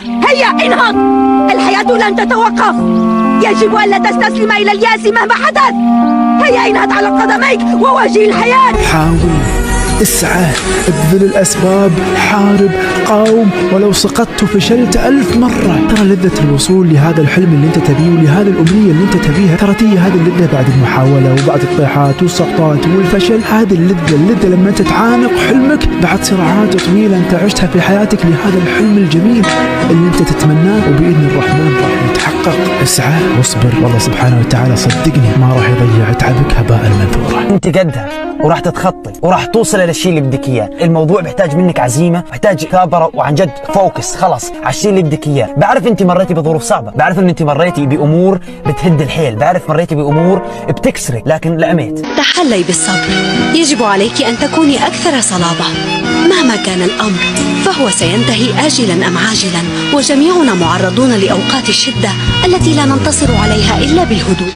هيا انهض، الحياة لن تتوقف، يجب ألا تستسلم إلى اليأس مهما حدث. هيا انهض على قدميك وواجه الحياة. حاول، اسعى، ابذل الأسباب، حارب، قاوم، ولو سقطت وفشلت 1000 مرة. ترى لذة الوصول لهذا الحلم اللي انت تبيه ولهذه الأمنية اللي انت تبيها، ترى تيجي هذه اللذة بعد المحاولة وبعد الطيحات والسقطات والفشل. هذه اللذة لما انت تعانق حلمك بعد صراعات طويلة انت عشتها في حياتك لهذا الحلم الجميل اللي انت تتمناه، وبإذن الرحمن راح يتحقق. اسعى واصبر، والله سبحانه وتعالى صدقني ما راح يضيع تعبك هباء منثورا. انت قدها وراح تتخطي وراح توصل الى الشيء اللي بدك اياه. الموضوع بيحتاج منك عزيمه، بيحتاج ثابره وعن جد فوكس خلاص على الشيء اللي بدك اياه. بعرف انت مريتي بظروف صعبه، بعرف ان انت مريتي بامور بتهد الحيل، بعرف مريتي بامور بتكسرك، لكن لأميت. تحلي بالصبر، يجب عليك ان تكوني اكثر صلابه. مهما كان الامر فهو سينتهي آجلا ام عاجلا، وجميعنا معرضون لاوقات الشده التي لا ننتصر عليها الا بالهدوء.